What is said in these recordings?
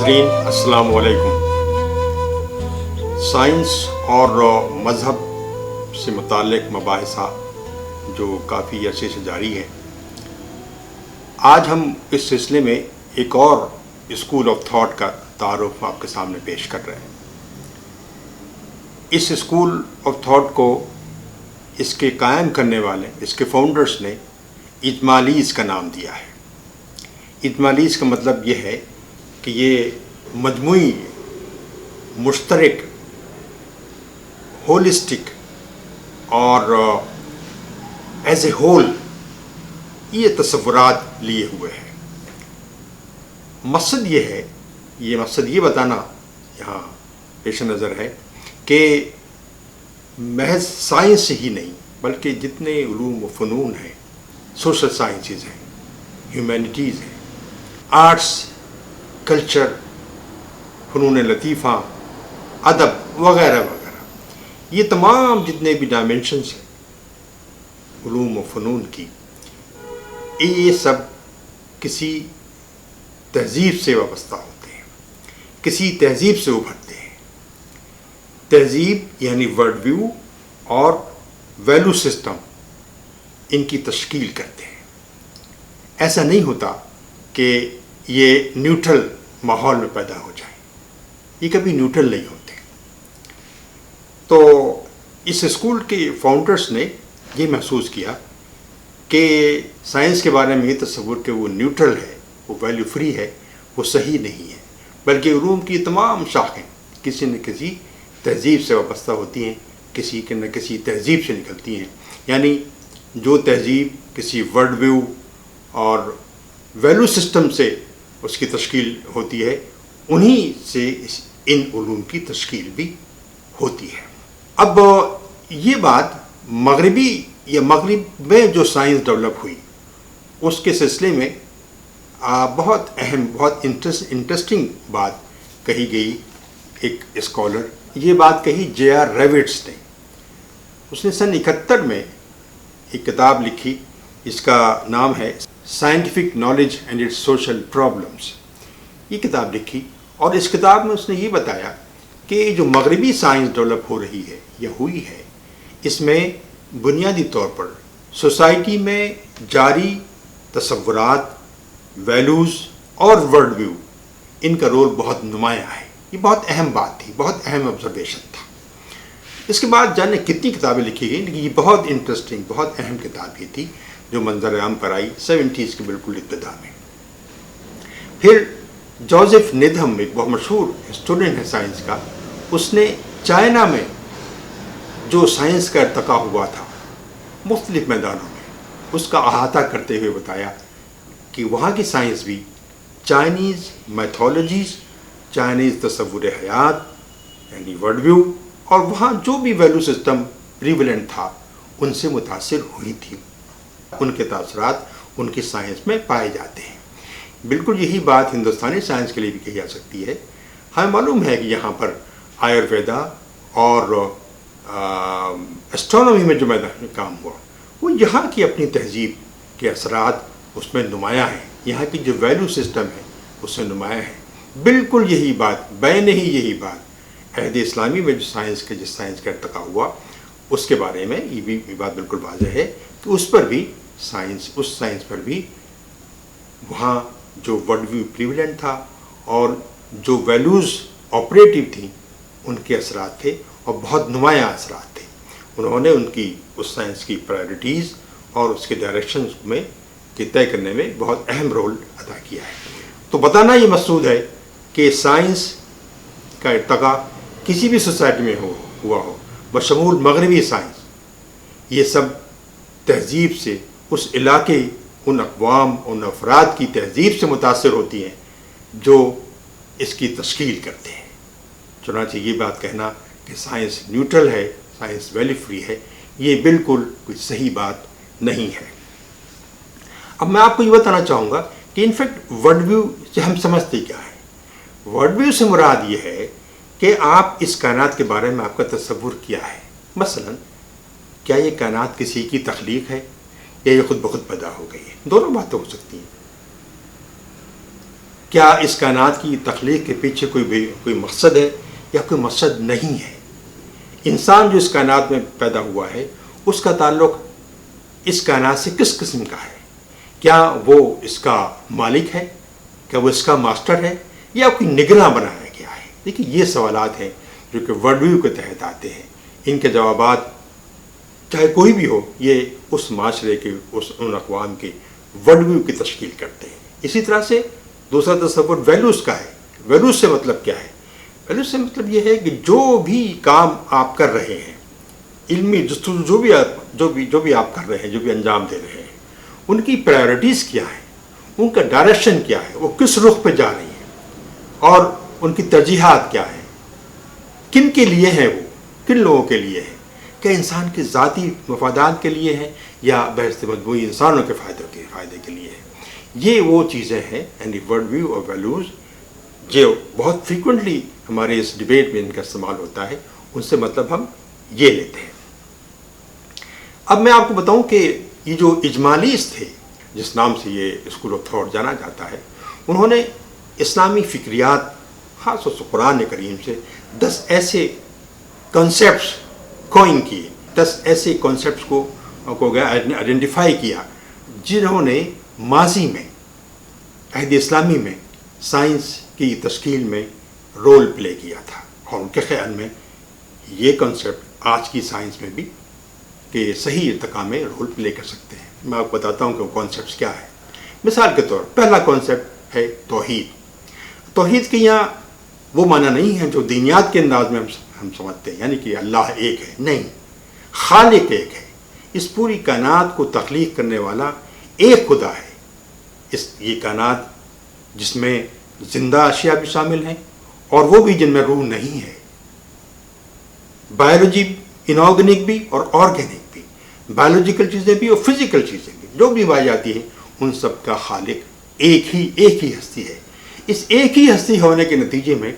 ناظرین السلام علیکم۔ سائنس اور مذہب سے متعلق مباحثہ جو کافی عرصے سے جاری ہیں، آج ہم اس سلسلے میں ایک اور اسکول آف تھاٹ کا تعارف آپ کے سامنے پیش کر رہے ہیں۔ اس اسکول آف تھاٹ کو اس کے قائم کرنے والے، اس کے فاؤنڈرز نے اجمالیز کا نام دیا ہے۔ اجمالیز کا مطلب یہ ہے کہ یہ مجموعی، مشترک، ہولسٹک اور ایز اے ہول یہ تصورات لیے ہوئے ہیں۔ مقصد یہ بتانا یہاں پیش نظر ہے کہ محض سائنس ہی نہیں بلکہ جتنے علوم و فنون ہیں، سوشل سائنسز ہیں، ہیومینٹیز ہیں، آرٹس، کلچر، فنون لطیفہ، ادب وغیرہ وغیرہ، یہ تمام جتنے بھی ڈائمینشنز ہیں علوم و فنون کی، یہ سب کسی تہذیب سے وابستہ ہوتے ہیں، کسی تہذیب سے ابھرتے ہیں۔ تہذیب یعنی ورلڈ ویو اور ویلو سسٹم ان کی تشکیل کرتے ہیں۔ ایسا نہیں ہوتا کہ یہ نیوٹرل ماحول میں پیدا ہو جائیں، یہ کبھی نیوٹرل نہیں ہوتے۔ تو اس اسکول کے فاؤنڈرز نے یہ محسوس کیا کہ سائنس کے بارے میں یہ تصور کہ وہ نیوٹرل ہے، وہ ویلیو فری ہے، وہ صحیح نہیں ہے، بلکہ علوم کی تمام شاخیں کسی نہ کسی تہذیب سے وابستہ ہوتی ہیں، کسی نہ کسی تہذیب سے نکلتی ہیں۔ یعنی جو تہذیب کسی ورلڈ ویو اور ویلو سسٹم سے اس کی تشکیل ہوتی ہے، انہی سے ان علوم کی تشکیل بھی ہوتی ہے۔ اب یہ بات مغرب میں جو سائنس ڈیولپ ہوئی اس کے سلسلے میں بہت اہم، بہت انٹرسٹنگ بات کہی گئی۔ ایک اسکالر، یہ بات کہی J.R. ریوٹس نے۔ اس نے سن 71 میں ایک کتاب لکھی، اس کا نام ہے scientific knowledge and its social problems. یہ کتاب لکھی اور اس کتاب میں اس نے یہ بتایا کہ جو مغربی سائنس ڈیولپ ہو رہی ہے یا ہوئی ہے، اس میں بنیادی طور پر سوسائٹی میں جاری تصورات، ویلیوز اور ورلڈ ویو، ان کا رول بہت نمایاں ہے۔ یہ بہت اہم بات تھی، بہت اہم آبزرویشن تھا۔ اس کے بعد جانے کتنی کتابیں لکھی گئیں، لیکن یہ بہت انٹرسٹنگ، بہت اہم کتاب یہ تھی جو منظر عام پر آئی 70s کے بالکل ابتدا میں۔ پھر جوزف نیدہم، ایک بہت مشہور اسٹوڈنٹ ہے سائنس کا، اس نے چائنا میں جو سائنس کا ارتقا ہوا تھا مختلف میدانوں میں، اس کا احاطہ کرتے ہوئے بتایا کہ وہاں کی سائنس بھی چائنیز میتھولوجیز، چائنیز تصور حیات یعنی ورلڈ ویو، اور وہاں جو بھی ویلو سسٹم پریویلنٹ تھا ان سے متاثر ہوئی تھی۔ ان کے تاثرات ان کی سائنس میں پائے جاتے ہیں۔ بالکل یہی بات ہندوستانی سائنس کے لیے بھی کہی جا سکتی ہے۔ ہمیں معلوم ہے کہ یہاں پر آیورویدا اور اسٹرونومی میں جو میدان میں کام ہوا، وہ یہاں کی اپنی تہذیب کے اثرات اس میں نمایاں ہیں، یہاں کی جو ویلو سسٹم ہے اس میں نمایاں ہے۔ بالکل یہی بات، بین ہی یہی بات عہد اسلامی میں جس سائنس کا ارتقا ہوا اس کے بارے میں یہ بات بالکل واضح ہے کہ اس سائنس پر بھی وہاں جو ورلڈ ویو پریویلنٹ تھا اور جو ویلیوز آپریٹیو تھیں ان کے اثرات تھے اور بہت نمایاں اثرات تھے۔ انہوں نے ان کی اس سائنس کی پرائرٹیز اور اس کے ڈائریکشنز میں طے کرنے میں بہت اہم رول ادا کیا ہے۔ تو بتانا یہ مقصود ہے کہ سائنس کا ارتقا کسی بھی سوسائٹی میں ہوا ہو، بشمول مغربی سائنس، یہ سب تہذیب سے، اس علاقے، ان اقوام، ان افراد کی تہذیب سے متاثر ہوتی ہیں جو اس کی تشکیل کرتے ہیں۔ چنانچہ یہ بات کہنا کہ سائنس نیوٹرل ہے، سائنس ویلیو فری ہے، یہ بالکل کوئی صحیح بات نہیں ہے۔ اب میں آپ کو یہ بتانا چاہوں گا کہ انفیکٹ ورلڈ ویو سے ہم سمجھتے کیا ہے۔ ورلڈ ویو سے مراد یہ ہے کہ آپ اس کائنات کے بارے میں آپ کا تصور کیا ہے۔ مثلا کیا یہ کائنات کسی کی تخلیق ہے یا یہ خود بخود پیدا ہو گئی ہے؟ دونوں باتیں ہو سکتی ہیں۔ کیا اس کائنات کی تخلیق کے پیچھے کوئی مقصد ہے یا کوئی مقصد نہیں ہے؟ انسان جو اس کائنات میں پیدا ہوا ہے اس کا تعلق اس کائنات سے کس قسم کا ہے؟ کیا وہ اس کا مالک ہے؟ کیا وہ اس کا ماسٹر ہے یا کوئی نگراں بنایا گیا ہے؟ دیکھیے یہ سوالات ہیں جو کہ ورلڈ ویو کے تحت آتے ہیں. ان کے جوابات چاہے کوئی بھی ہو یہ اس معاشرے کے ان اقوام کے ورلڈ ویو کی تشکیل کرتے ہیں. اسی طرح سے دوسرا تصور ویلیوز کا ہے. ویلیوز سے مطلب کیا ہے؟ ویلیوز سے مطلب یہ ہے کہ جو بھی کام آپ کر رہے ہیں، علمی جستجو جو بھی آپ کر رہے ہیں، جو بھی انجام دے رہے ہیں، ان کی پرائیورٹیز کیا ہے، ان کا ڈائریکشن کیا ہے، وہ کس رخ پہ جا رہی ہیں اور ان کی ترجیحات کیا ہیں، کن کے لیے ہیں، وہ کن لوگوں کے لیے ہیں، کیا انسان کے ذاتی مفادات کے لیے ہیں یا بحث مجموعی انسانوں کے فائدے کے لیے ہیں. یہ وہ چیزیں ہیں یعنی ورلڈ ویو اور ویلیوز جو بہت فریکوینٹلی ہمارے اس ڈیبیٹ میں ان کا استعمال ہوتا ہے. ان سے مطلب ہم یہ لیتے ہیں. اب میں آپ کو بتاؤں کہ یہ جو اجمالیز تھے جس نام سے یہ اسکول آف تھاٹ جانا جاتا ہے، انہوں نے اسلامی فکریات خاص طور سے قرآن کریم سے 10 ایسے کنسیپٹس کوئن کیے، 10 ایسے کنسیپٹس کو آئیڈینٹیفائی کیا جنہوں نے ماضی میں عہد اسلامی میں سائنس کی تشکیل میں رول پلے کیا تھا، اور ان کے خیال میں یہ کنسیپٹ آج کی سائنس میں بھی کہ صحیح ارتقاء میں رول پلے کر سکتے ہیں. میں آپ کو بتاتا ہوں کہ وہ کانسیپٹس کیا ہے. مثال کے طور پہلا کانسیپٹ ہے توحید. توحید کے یہاں وہ معنی نہیں ہے جو دینیات کے انداز میں ہم سمجھتے ہیں، یعنی کہ اللہ ایک ہے. نہیں، خالق ایک ہے. اس پوری کائنات کو تخلیق کرنے والا ایک خدا ہے. یہ کائنات جس میں زندہ اشیاء بھی شامل ہیں اور وہ بھی جن میں روح نہیں ہے، بایولوجی انآرگینک بھی اور آرگینک بھی، بایولوجیکل چیزیں بھی اور فزیکل چیزیں بھی، جو بھی پائی جاتی ہیں ان سب کا خالق ایک ہی ہستی ہے. اس ایک ہی ہستی ہونے کے نتیجے میں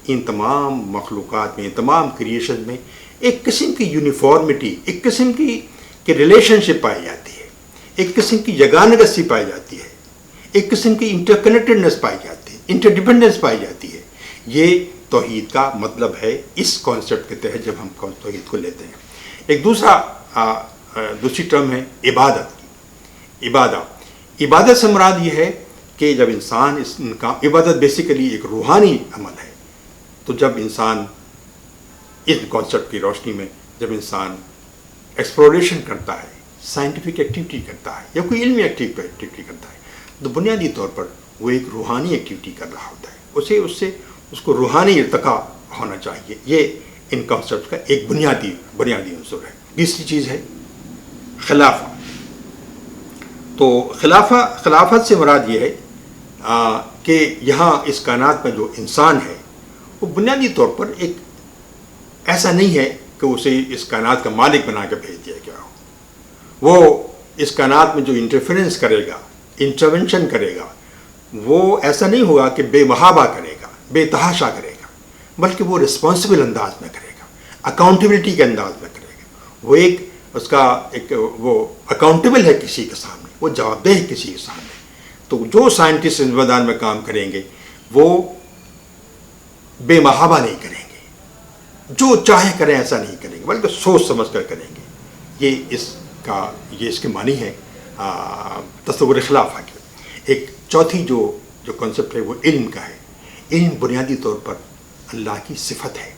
ان تمام مخلوقات میں، ان تمام کریشن میں ایک قسم کی یونیفارمٹی، ایک قسم کی ریلیشن شپ پائی جاتی ہے، ایک قسم کی یگانگتی پائی جاتی ہے، ایک قسم کی انٹر کنیکٹڈنس پائی جاتی ہے، انٹر ڈیپینڈنس پائی جاتی ہے. یہ توحید کا مطلب ہے اس کانسیپٹ کے تحت جب ہم توحید کو لیتے ہیں. ایک دوسری ٹرم ہے عبادت کی. عبادت سے مراد یہ ہے کہ جب انسان عبادت بیسیکلی ایک روحانی عمل ہے. تو جب انسان اس کانسیپٹ کی روشنی میں جب انسان ایکسپلوریشن کرتا ہے، سائنٹیفک ایکٹیویٹی کرتا ہے یا کوئی علمی ایکٹیویٹی کرتا ہے، تو بنیادی طور پر وہ ایک روحانی ایکٹیویٹی کر رہا ہوتا ہے. اس کو روحانی ارتقاء ہونا چاہیے. یہ ان کانسیپٹ کا ایک بنیادی عنصر ہے. تیسری چیز ہے خلافہ. تو خلافت سے مراد یہ ہے کہ یہاں اس کائنات میں جو انسان ہے وہ بنیادی طور پر ایک ایسا نہیں ہے کہ اسے اس کائنات کا مالک بنا کے بھیج دیا گیا ہو. وہ اس کائنات میں جو انٹرفیرنس کرے گا، انٹرونشن کرے گا، وہ ایسا نہیں ہوگا کہ بے محابہ کرے گا، بے تحاشا کرے گا، بلکہ وہ رسپانسبل انداز میں کرے گا، اکاؤنٹیبلٹی کے انداز میں کرے گا. وہ وہ اکاؤنٹیبل ہے کسی کے سامنے، وہ جواب دہ ہے کسی کے سامنے. تو جو سائنٹسٹ اس میدان میں کام کریں گے وہ بے محابہ نہیں کریں گے، جو چاہے کریں ایسا نہیں کریں گے، بلکہ سوچ سمجھ کر کریں گے. یہ اس کے معنی ہے تصور خلافہ کے. ایک چوتھی جو کنسیپٹ ہے وہ علم کا ہے. علم بنیادی طور پر اللہ کی صفت ہے.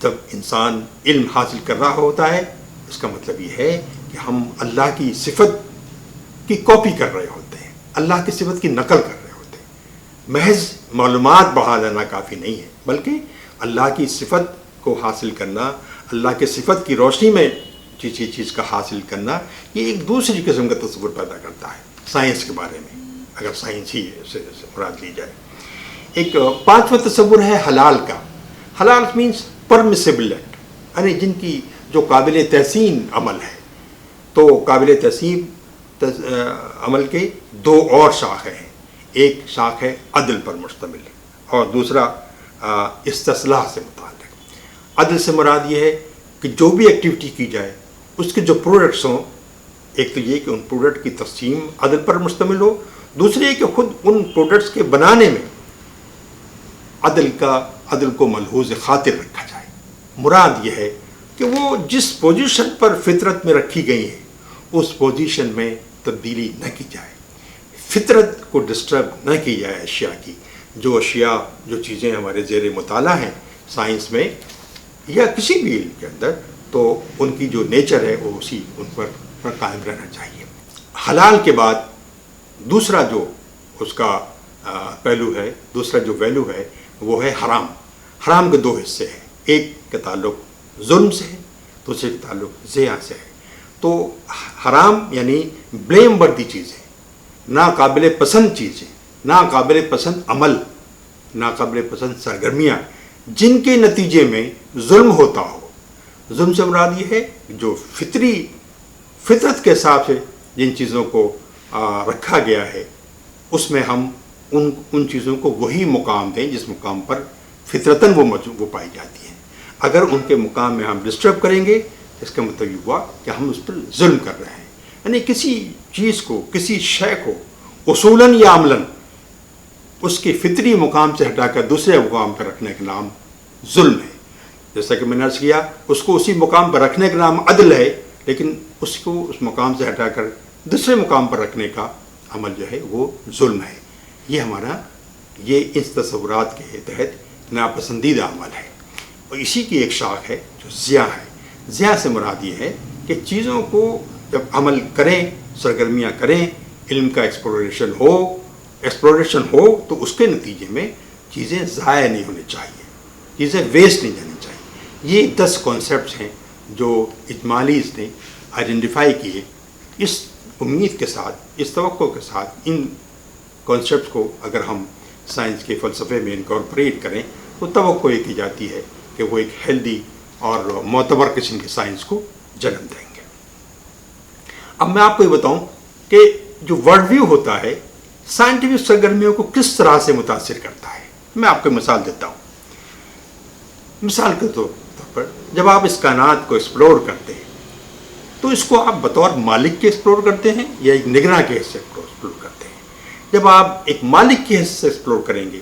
جب انسان علم حاصل کر رہا ہوتا ہے اس کا مطلب یہ ہے کہ ہم اللہ کی صفت کی کاپی کر رہے ہوتے ہیں، اللہ کی صفت کی نقل کر رہے ہوتے ہیں. محض معلومات بڑھا لینا کافی نہیں ہے، بلکہ اللہ کی صفت کو حاصل کرنا، اللہ کی صفت کی روشنی میں چیز کا حاصل کرنا، یہ ایک دوسری قسم کا تصور پیدا کرتا ہے سائنس کے بارے میں، اگر سائنس ہی سے مراد لی جائے. ایک پانچواں تصور ہے حلال کا. حلال مینس پرمیسیبل ایکٹ، یعنی جن کی جو قابل تحسین عمل ہے. تو قابل تحسین عمل کے دو اور شاخیں ہیں. ایک شاخ ہے عدل پر مشتمل اور دوسرا استصلاح سے متعلق. عدل سے مراد یہ ہے کہ جو بھی ایکٹیویٹی کی جائے اس کے جو پروڈکٹس ہوں، ایک تو یہ کہ ان پروڈکٹ کی تقسیم عدل پر مشتمل ہو، دوسری یہ کہ خود ان پروڈکٹس کے بنانے میں عدل کو ملحوظ خاطر رکھا جائے۔ مراد یہ ہے کہ وہ جس پوزیشن پر فطرت میں رکھی گئی ہیں اس پوزیشن میں تبدیلی نہ کی جائے، فطرت کو ڈسٹرب نہ کی جائے اشیاء کی۔ جو اشیاء، جو چیزیں ہمارے زیر مطالعہ ہیں سائنس میں یا کسی بھی علم کے اندر، تو ان کی جو نیچر ہے وہ ان پر قائم رہنا چاہیے۔ حلال کے بعد دوسرا جو اس کا پہلو ہے، دوسرا جو ویلو ہے وہ ہے حرام۔ حرام کے دو حصے ہیں، ایک کا تعلق ظلم سے ہے، دوسرے کا تعلق زیاں سے ہے۔ تو حرام یعنی بلیم وردی چیزیں، ناقابل پسند چیزیں، ناقابل پسند عمل، ناقابل پسند سرگرمیاں جن کے نتیجے میں ظلم ہوتا ہو۔ ظلم سے مراد یہ ہے جو فطرت کے حساب سے جن چیزوں کو رکھا گیا ہے اس میں ہم ان چیزوں کو وہی مقام دیں جس مقام پر فطرتاً وہ پائی جاتی ہیں۔ اگر ان کے مقام میں ہم ڈسٹرب کریں گے اس کا مطلب یہ ہوا کہ ہم اس پر ظلم کر رہے ہیں۔ یعنی کسی چیز کو، کسی شے کو اصولاً یا عملاً اس کے فطری مقام سے ہٹا کر دوسرے مقام پر رکھنے کا نام ظلم ہے۔ جیسا کہ میں نے عرض کیا، اس کو اسی مقام پر رکھنے کا نام عدل ہے، لیکن اس کو اس مقام سے ہٹا کر دوسرے مقام پر رکھنے کا عمل جو ہے وہ ظلم ہے۔ یہ اس تصورات کے تحت ناپسندیدہ عمل ہے، اور اسی کی ایک شاخ ہے جو زیاں ہے۔ زیاں سے مراد یہ ہے کہ چیزوں کو جب عمل کریں، سرگرمیاں کریں، علم کا ایکسپلوریشن ہو تو اس کے نتیجے میں چیزیں ضائع نہیں ہونی چاہیے، چیزیں ویسٹ نہیں جانی چاہیے۔ یہ 10 کانسیپٹس ہیں جو اجمالیز نے آئیڈینٹیفائی کیے۔ اس امید کے ساتھ، اس توقع کے ساتھ، ان کانسیپٹس کو اگر ہم سائنس کے فلسفے میں انکارپوریٹ کریں تو توقع یہ کی جاتی ہے کہ وہ ایک ہیلدی اور معتبر قسم کی سائنس کو جنم دیں گے۔ اب میں آپ کو یہ بتاؤں کہ جو ورلڈ ویو ہوتا ہے سائنٹیفک سرگرمیوں کو کس طرح سے متاثر کرتا ہے۔ میں آپ کو مثال دیتا ہوں۔ مثال کے طور پر جب آپ اس کائنات کو ایکسپلور کرتے ہیں تو اس کو آپ بطور مالک کے ایکسپلور کرتے ہیں یا ایک نگراں کے حصے کو ایکسپلور کرتے ہیں۔ جب آپ ایک مالک کے حصے سے ایکسپلور کریں گے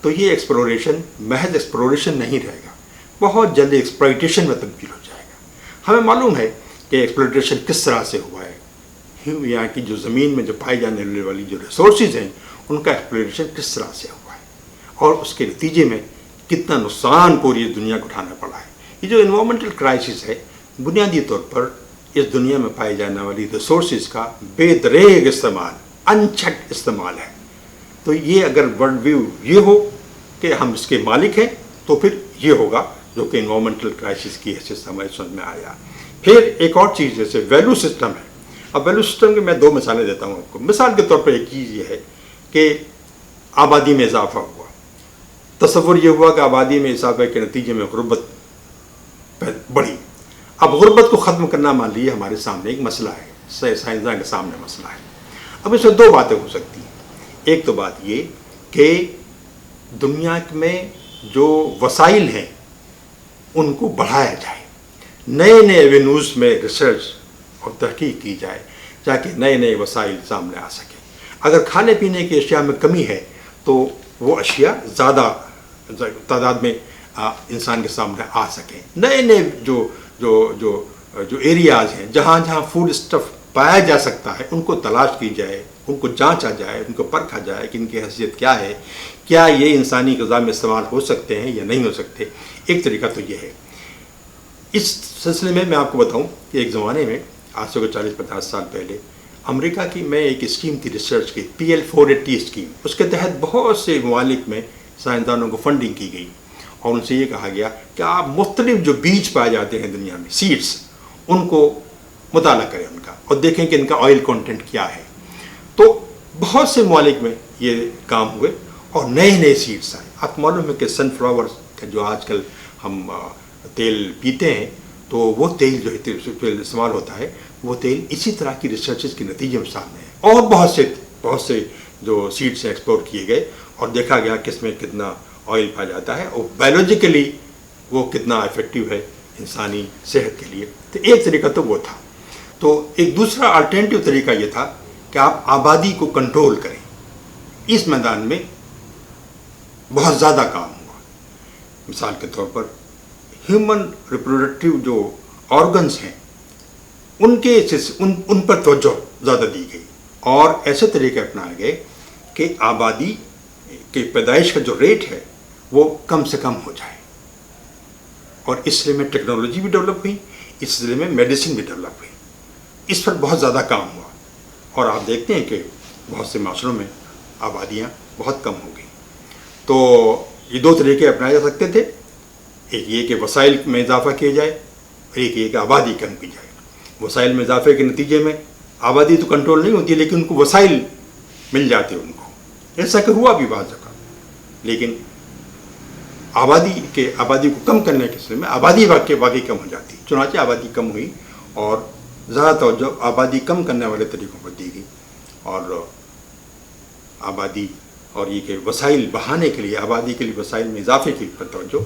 تو یہ ایکسپلوریشن محض ایکسپلوریشن نہیں رہے گا، بہت جلدی ایکسپلائٹیشن میں تبدیل ہو جائے گا۔ ہمیں معلوم ہے کہ ایکسپلوریشن کس طرح سے ہوا ہے، یہاں کی جو زمین میں جو پائی جانے والی جو ریسورسز ہیں ان کا ایکسپلوریشن کس طرح سے ہوا ہے، اور اس کے نتیجے میں کتنا نقصان پوری دنیا کو اٹھانا پڑا ہے۔ یہ جو انوائرمنٹل کرائسس ہے بنیادی طور پر اس دنیا میں پائی جانے والی ریسورسز کا بے دریغ استعمال، انچیکڈ استعمال ہے۔ تو یہ اگر ورلڈ ویو یہ ہو کہ ہم اس کے مالک ہیں تو پھر یہ ہوگا جو کہ انوائرمنٹل کرائسس کی حیثیت سے ہمارے سمجھ میں آیا۔ پھر ایک اور چیز جیسے ویلیو سسٹم ہے۔ اب ویلیو سسٹم کے میں 2 مثالیں دیتا ہوں آپ کو۔ مثال کے طور پر ایک چیز یہ ہے کہ آبادی میں اضافہ ہوا۔ تصور یہ ہوا کہ آبادی میں اضافے کے نتیجے میں غربت بڑھی۔ اب غربت کو ختم کرنا مان لیے ہمارے سامنے ایک مسئلہ ہے، سائنسداں کے سامنے مسئلہ ہے۔ اب اس میں 2 باتیں ہو سکتی ہیں۔ ایک تو بات یہ کہ دنیا میں جو وسائل ہیں ان کو بڑھایا جائے، نئے ایوینیوز میں ریسرچ اور تحقیق کی جائے تاکہ نئے وسائل سامنے آ سکیں۔ اگر کھانے پینے کی اشیاء میں کمی ہے تو وہ اشیاء زیادہ تعداد میں انسان کے سامنے آ سکیں۔ نئے جو ایریاز ہیں جہاں فوڈ اسٹف پایا جا سکتا ہے ان کو تلاش کی جائے، ان کو جانچا جائے، ان کو پرکھا جائے کہ ان کی حیثیت کیا ہے، کیا یہ انسانی غذا میں استعمال ہو سکتے ہیں یا نہیں ہو سکتے۔ ایک طریقہ تو یہ ہے۔ اس سلسلے میں آپ کو بتاؤں کہ ایک زمانے میں آج سے 40-50 سال پہلے امریکہ کی میں ایک اسکیم کی ریسرچ کی، PL480 اسکیم۔ اس کے تحت بہت سے ممالک میں سائنسدانوں کو فنڈنگ کی گئی اور ان سے یہ کہا گیا کہ آپ مختلف جو بیج پائے جاتے ہیں دنیا میں، سیڈس، ان کو مطالعہ کریں ان کا اور دیکھیں کہ ان کا آئل کنٹینٹ کیا ہے۔ تو بہت سے ممالک میں یہ کام ہوئے اور نئے سیڈس آئے۔ آپ معلوم ہے کہ سن فلاور کا جو آج کل ہم تیل پیتے ہیں تو وہ تیل جو ہے استعمال ہوتا ہے، وہ تیل اسی طرح کی ریسرچز کے نتیجے میں سامنے ہے۔ اور بہت سے جو سیڈس ایکسپلور کیے گئے اور دیکھا گیا کہ اس میں کتنا آئل پایا جاتا ہے اور بایولوجیکلی وہ کتنا افیکٹو ہے انسانی صحت کے لیے۔ تو ایک طریقہ تو وہ تھا۔ تو ایک دوسرا الٹرنیٹیو طریقہ یہ تھا کہ آپ آبادی کو کنٹرول کریں۔ اس میدان میں بہت زیادہ کام ہوا. مثال کے طور پر ہیومن ریپروڈکٹیو جو آرگنز ہیں ان پر توجہ زیادہ دی گئی اور ایسے طریقے اپنائے گئے کہ آبادی کے پیدائش کا جو ریٹ ہے وہ کم سے کم ہو جائے. اور اس سلسلے میں ٹیکنالوجی بھی ڈیولپ ہوئی, اس سلسلے میں میڈیسن بھی ڈیولپ ہوئی. اس پر بہت زیادہ کام ہوا اور آپ دیکھتے ہیں کہ بہت سے معاشروں میں آبادیاں بہت کم ہو گئیں. تو یہ دو طریقے اپنائے جا سکتے تھے, ایک یہ کہ وسائل میں اضافہ کیا جائے اور ایک یہ کہ آبادی کم کی جائے. وسائل میں اضافے کے نتیجے میں آبادی تو کنٹرول نہیں ہوتی لیکن ان کو وسائل مل جاتے ان کو, ایسا کہ ہوا بھی بعض جگہ. لیکن آبادی کو کم کرنے کے سلسلے میں آبادی واقعی کم ہو جاتی. چنانچہ آبادی کم ہوئی اور زیادہ توجہ آبادی کم کرنے والے طریقوں پر دی گئی اور آبادی اور یہ کہ وسائل بڑھانے کے لیے آبادی کے لیے وسائل میں اضافے کی پر توجہ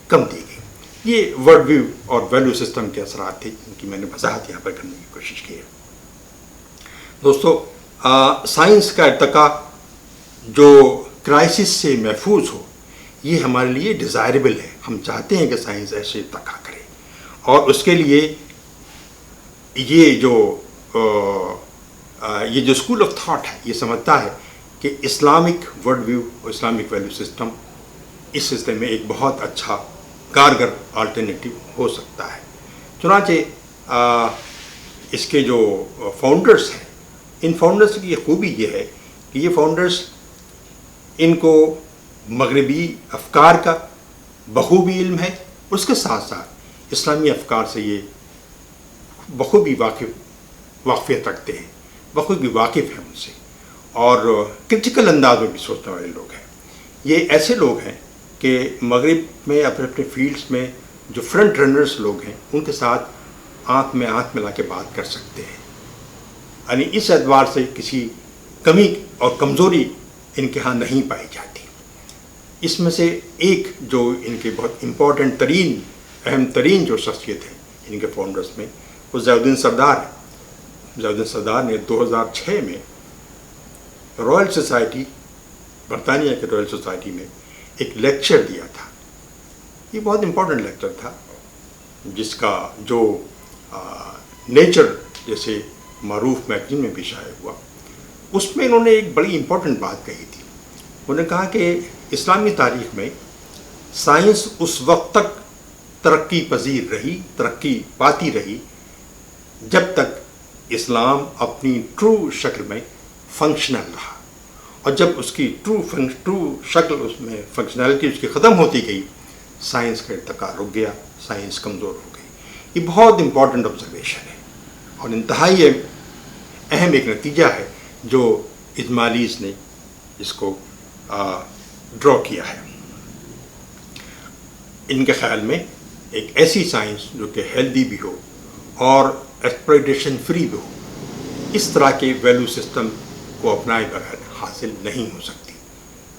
کم دی گئی. یہ ورلڈ ویو اور ویلیو سسٹم کے اثرات تھے جن کی میں نے وضاحت یہاں پر کرنے کی کوشش کی ہے. دوستو, سائنس کا ارتقاء جو کرائسس سے محفوظ ہو یہ ہمارے لیے ڈیزائربل ہے. ہم چاہتے ہیں کہ سائنس ایسے ارتقاء کرے اور اس کے لیے یہ جو اسکول آف تھاٹ ہے یہ سمجھتا ہے کہ اسلامک ورلڈ ویو اور اسلامک ویلیو سسٹم اس سلسلے میں ایک بہت اچھا کارگر آلٹرنیٹیو ہو سکتا ہے. چنانچہ اس کے جو فاؤنڈرز ہیں ان فاؤنڈرز کی خوبی یہ ہے کہ یہ فاؤنڈرز ان کو مغربی افکار کا بخوبی علم ہے, اس کے ساتھ ساتھ اسلامی افکار سے یہ بخوبی واقفیت رکھتے ہیں, بخوبی واقف ہیں ان سے اور کرٹیکل انداز میں بھی سوچنے والے لوگ ہیں. یہ ایسے لوگ ہیں کہ مغرب میں اپنے اپنے فیلڈز میں جو فرنٹ رنرز لوگ ہیں ان کے ساتھ آنکھ میں آنکھ ملا کے بات کر سکتے ہیں. یعنی اس اعتبار سے کسی کمی اور کمزوری ان کے ہاں نہیں پائی جاتی. اس میں سے ایک جو ان کے بہت امپورٹنٹ ترین اہم ترین جو شخصیت ہے ان کے فاؤنڈرز میں وہ ضیاء الدین سردار ہے. ضیاء الدین سردار نے 2006 میں رائل سوسائٹی, برطانیہ کے رائل سوسائٹی میں ایک لیکچر دیا تھا. یہ بہت امپورٹنٹ لیکچر تھا جس کا جو نیچر جیسے معروف میگزین میں بھی شائع ہوا. اس میں انہوں نے ایک بڑی امپورٹنٹ بات کہی تھی. انہوں نے کہا کہ اسلامی تاریخ میں سائنس اس وقت تک ترقی پاتی رہی جب تک اسلام اپنی ٹرو شکل میں فنکشنل رہا, اور جب اس کی ٹرو شکل اس میں فنکشنالٹی اس کی ختم ہوتی گئی سائنس کا ارتقاء رک گیا, سائنس کمزور ہو گئی. یہ بہت امپورٹنٹ آبزرویشن ہے اور انتہائی اہم ایک نتیجہ ہے جو اجمالیز نے اس کو ڈرا کیا ہے. ان کے خیال میں ایک ایسی سائنس جو کہ ہیلدی بھی ہو اور ایکسپلائٹیشن فری بھی ہو, اس طرح کے ویلیو سسٹم کو اپنائے بغیر حاصل نہیں ہو سکتی.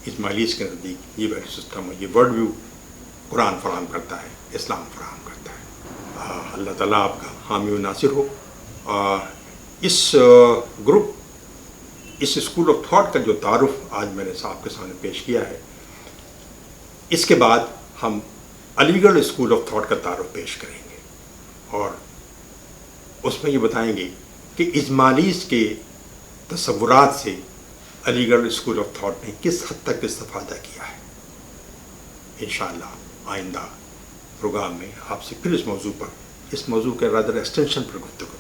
اجمالیز کے نزدیک یہ ویلیو سسٹم اور یہ ورلڈ ویو قرآن فراہم کرتا ہے, اسلام فراہم کرتا ہے. اللہ تعالیٰ آپ کا حامی و ناصر ہو. اس گروپ, اس اسکول آف تھاٹ کا جو تعارف آج میں نے صاحب کے سامنے پیش کیا ہے, اس کے بعد ہم علی گڑھ اسکول آف تھاٹ کا تعارف پیش کریں گے اور اس میں یہ بتائیں گے کہ اجمالیز کے تصورات سے علی گڑھ اسکول آف تھاٹ نے کس حد تک استفادہ کیا ہے. انشاءاللہ آئندہ پروگرام میں آپ سے پھر اس موضوع کے رادر ایکسٹینشن پر گفتگو